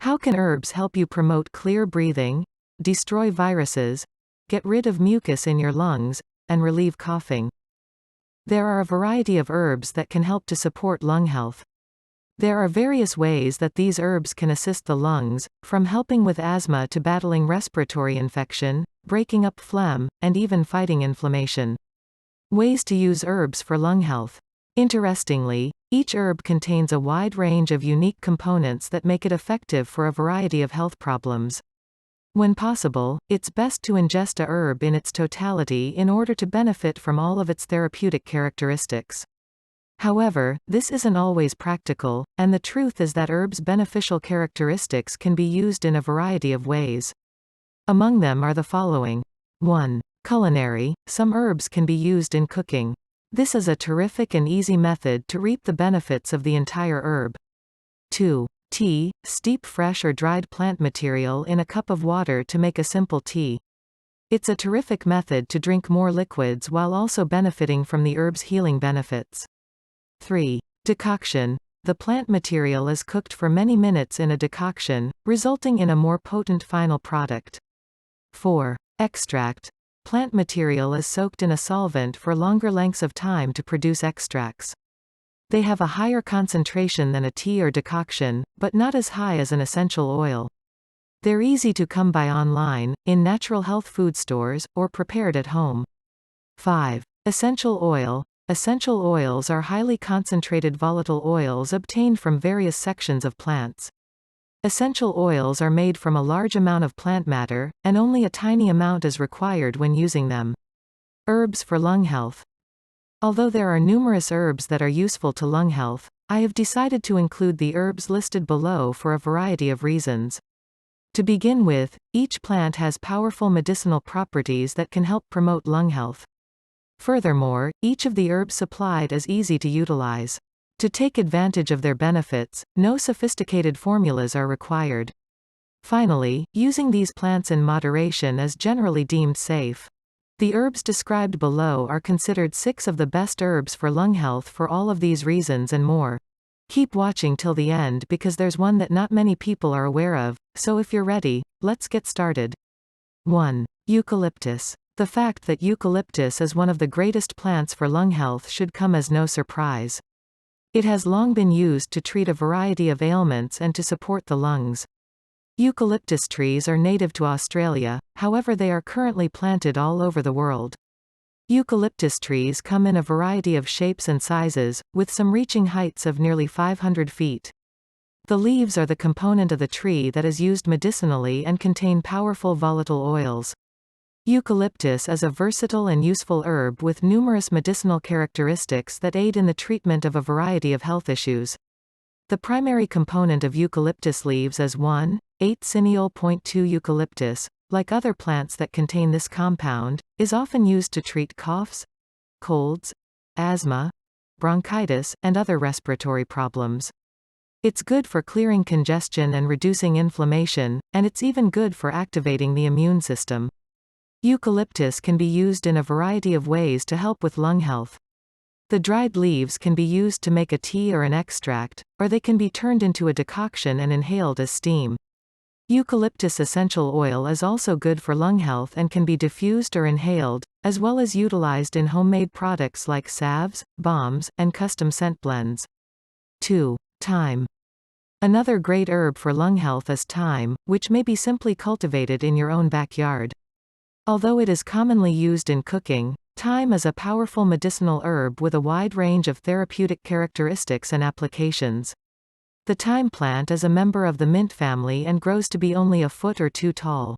How can herbs help you promote clear breathing, destroy viruses, get rid of mucus in your lungs, and relieve coughing? There are a variety of herbs that can help to support lung health. There are various ways that these herbs can assist the lungs, from helping with asthma to battling respiratory infection, breaking up phlegm, and even fighting inflammation. Ways to use herbs for lung health. Interestingly, each herb contains a wide range of unique components that make it effective for a variety of health problems. When possible, it's best to ingest a herb in its totality in order to benefit from all of its therapeutic characteristics. However, this isn't always practical, and the truth is that herbs' beneficial characteristics can be used in a variety of ways. Among them are the following. 1. Culinary. Some herbs can be used in cooking. This is a terrific and easy method to reap the benefits of the entire herb. 2. Tea. Steep fresh or dried plant material in a cup of water to make a simple tea. It's a terrific method to drink more liquids while also benefiting from the herb's healing benefits. 3. Decoction. The plant material is cooked for many minutes in a decoction, resulting in a more potent final product. 4. Extract. Plant material is soaked in a solvent for longer lengths of time to produce extracts. They have a higher concentration than a tea or decoction, but not as high as an essential oil. They're easy to come by online, in natural health food stores, or prepared at home. 5. Essential oil. Essential oils are highly concentrated volatile oils obtained from various sections of plants. Essential oils are made from a large amount of plant matter, and only a tiny amount is required when using them. Herbs for lung health. Although there are numerous herbs that are useful to lung health, I have decided to include the herbs listed below for a variety of reasons. To begin with, each plant has powerful medicinal properties that can help promote lung health. Furthermore, each of the herbs supplied is easy to utilize. To take advantage of their benefits, no sophisticated formulas are required. Finally, using these plants in moderation is generally deemed safe. The herbs described below are considered 6 of the best herbs for lung health for all of these reasons and more. Keep watching till the end because there's one that not many people are aware of, so if you're ready, let's get started. 1. Eucalyptus. The fact that eucalyptus is one of the greatest plants for lung health should come as no surprise. It has long been used to treat a variety of ailments and to support the lungs. Eucalyptus trees are native to Australia, however they are currently planted all over the world. Eucalyptus trees come in a variety of shapes and sizes, with some reaching heights of nearly 500 feet. The leaves are the component of the tree that is used medicinally and contain powerful volatile oils. Eucalyptus is a versatile and useful herb with numerous medicinal characteristics that aid in the treatment of a variety of health issues. The primary component of eucalyptus leaves is 1,8-cineol.2 eucalyptus, like other plants that contain this compound, is often used to treat coughs, colds, asthma, bronchitis, and other respiratory problems. It's good for clearing congestion and reducing inflammation, and it's even good for activating the immune system. Eucalyptus can be used in a variety of ways to help with lung health. The dried leaves can be used to make a tea or an extract, or they can be turned into a decoction and inhaled as steam. Eucalyptus essential oil is also good for lung health and can be diffused or inhaled, as well as utilized in homemade products like salves, balms, and custom scent blends. 2. Thyme. Another great herb for lung health is thyme, which may be simply cultivated in your own backyard. Although it is commonly used in cooking, thyme is a powerful medicinal herb with a wide range of therapeutic characteristics and applications. The thyme plant is a member of the mint family and grows to be only a foot or 2 tall.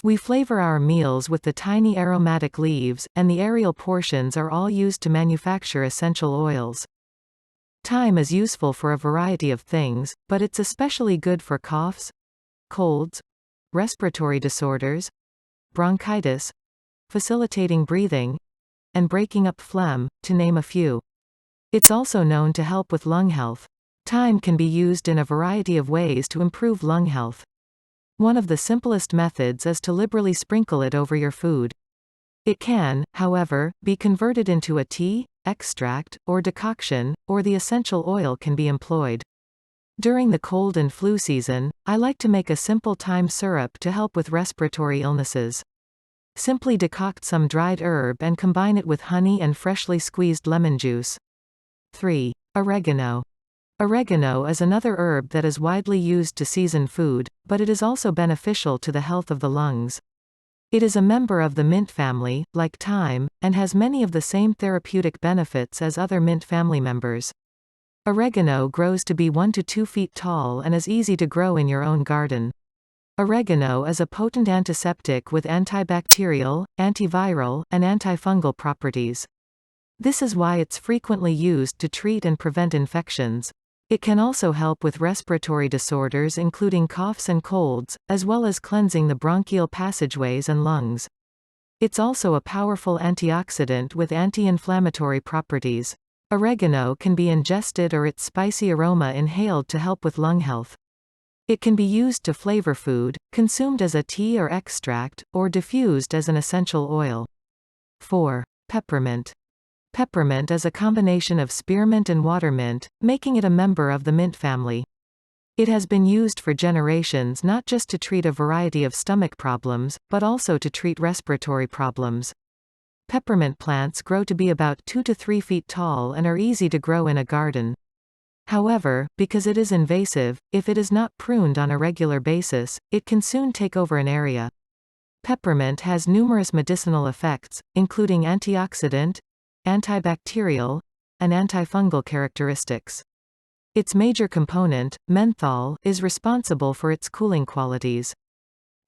We flavor our meals with the tiny aromatic leaves, and the aerial portions are all used to manufacture essential oils. Thyme is useful for a variety of things, but it's especially good for coughs, colds, respiratory disorders, bronchitis, facilitating breathing, and breaking up phlegm, to name a few. It's also known to help with lung health. Thyme can be used in a variety of ways to improve lung health. One of the simplest methods is to liberally sprinkle it over your food. It can, however, be converted into a tea, extract, or decoction, or the essential oil can be employed. During the cold and flu season, I like to make a simple thyme syrup to help with respiratory illnesses. Simply decoct some dried herb and combine it with honey and freshly squeezed lemon juice. 3. Oregano. Oregano is another herb that is widely used to season food, but it is also beneficial to the health of the lungs. It is a member of the mint family, like thyme, and has many of the same therapeutic benefits as other mint family members. Oregano grows to be 1 to 2 feet tall and is easy to grow in your own garden. Oregano is a potent antiseptic with antibacterial, antiviral, and antifungal properties. This is why it's frequently used to treat and prevent infections. It can also help with respiratory disorders including coughs and colds, as well as cleansing the bronchial passageways and lungs. It's also a powerful antioxidant with anti-inflammatory properties. Oregano can be ingested or its spicy aroma inhaled to help with lung health. It can be used to flavor food, consumed as a tea or extract, or diffused as an essential oil. 4. Peppermint. Peppermint is a combination of spearmint and watermint, making it a member of the mint family. It has been used for generations not just to treat a variety of stomach problems, but also to treat respiratory problems. Peppermint plants grow to be about 2 to 3 feet tall and are easy to grow in a garden. However, because it is invasive, if it is not pruned on a regular basis, it can soon take over an area. Peppermint has numerous medicinal effects, including antioxidant, antibacterial, and antifungal characteristics. Its major component, menthol, is responsible for its cooling qualities.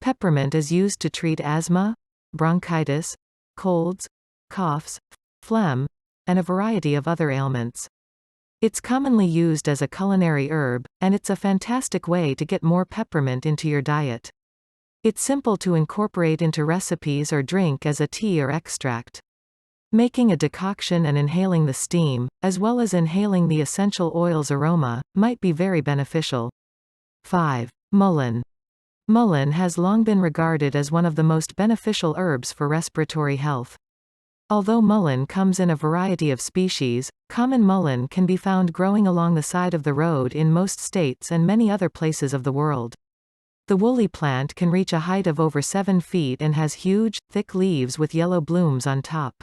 Peppermint is used to treat asthma, bronchitis, colds, coughs, phlegm, and a variety of other ailments. It's commonly used as a culinary herb, and it's a fantastic way to get more peppermint into your diet. It's simple to incorporate into recipes or drink as a tea or extract. Making a decoction and inhaling the steam, as well as inhaling the essential oil's aroma, might be very beneficial. 5. Mullein. Mullein has long been regarded as one of the most beneficial herbs for respiratory health. Although mullein comes in a variety of species, common mullein can be found growing along the side of the road in most states and many other places of the world. The woolly plant can reach a height of over 7 feet and has huge, thick leaves with yellow blooms on top.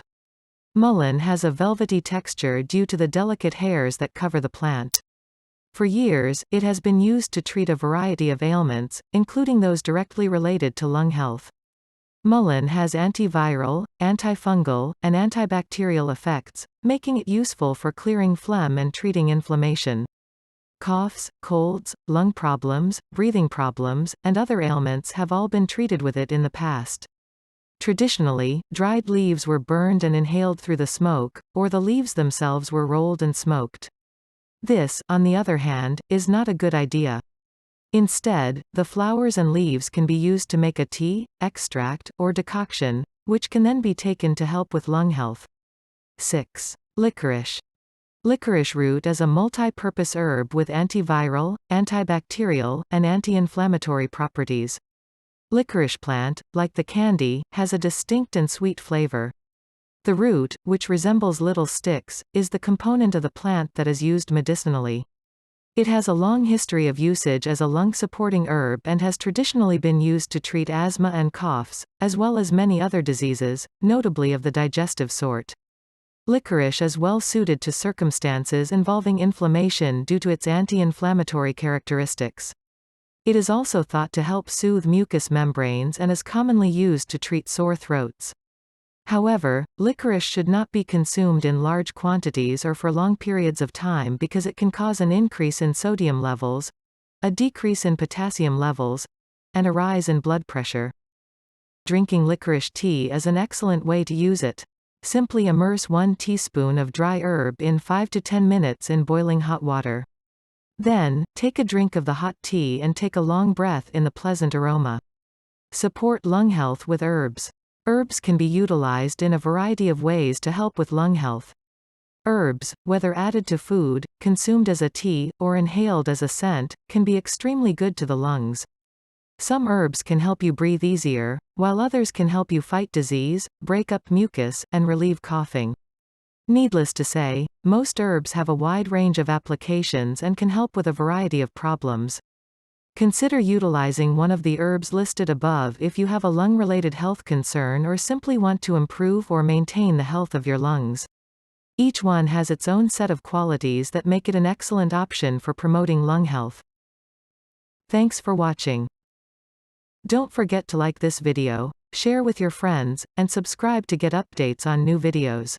Mullein has a velvety texture due to the delicate hairs that cover the plant. For years, it has been used to treat a variety of ailments, including those directly related to lung health. Mullein has antiviral, antifungal, and antibacterial effects, making it useful for clearing phlegm and treating inflammation. Coughs, colds, lung problems, breathing problems, and other ailments have all been treated with it in the past. Traditionally, dried leaves were burned and inhaled through the smoke, or the leaves themselves were rolled and smoked. This, on the other hand, is not a good idea. Instead, the flowers and leaves can be used to make a tea, extract, or decoction, which can then be taken to help with lung health. 6. Licorice. Licorice root is a multi-purpose herb with antiviral, antibacterial, and anti-inflammatory properties. Licorice plant, like the candy, has a distinct and sweet flavor. The root, which resembles little sticks, is the component of the plant that is used medicinally. It has a long history of usage as a lung-supporting herb and has traditionally been used to treat asthma and coughs, as well as many other diseases, notably of the digestive sort. Licorice is well suited to circumstances involving inflammation due to its anti-inflammatory characteristics. It is also thought to help soothe mucous membranes and is commonly used to treat sore throats. However, licorice should not be consumed in large quantities or for long periods of time because it can cause an increase in sodium levels, a decrease in potassium levels, and a rise in blood pressure. Drinking licorice tea is an excellent way to use it. Simply immerse 1 teaspoon of dry herb in 5 to 10 minutes in boiling hot water. Then, take a drink of the hot tea and take a long breath in the pleasant aroma. Support lung health with herbs. Herbs can be utilized in a variety of ways to help with lung health. Herbs, whether added to food, consumed as a tea, or inhaled as a scent, can be extremely good to the lungs. Some herbs can help you breathe easier, while others can help you fight disease, break up mucus, and relieve coughing. Needless to say, most herbs have a wide range of applications and can help with a variety of problems. Consider utilizing one of the herbs listed above if you have a lung-related health concern or simply want to improve or maintain the health of your lungs. Each one has its own set of qualities that make it an excellent option for promoting lung health. Thanks for watching. Don't forget to like this video, share with your friends, and subscribe to get updates on new videos.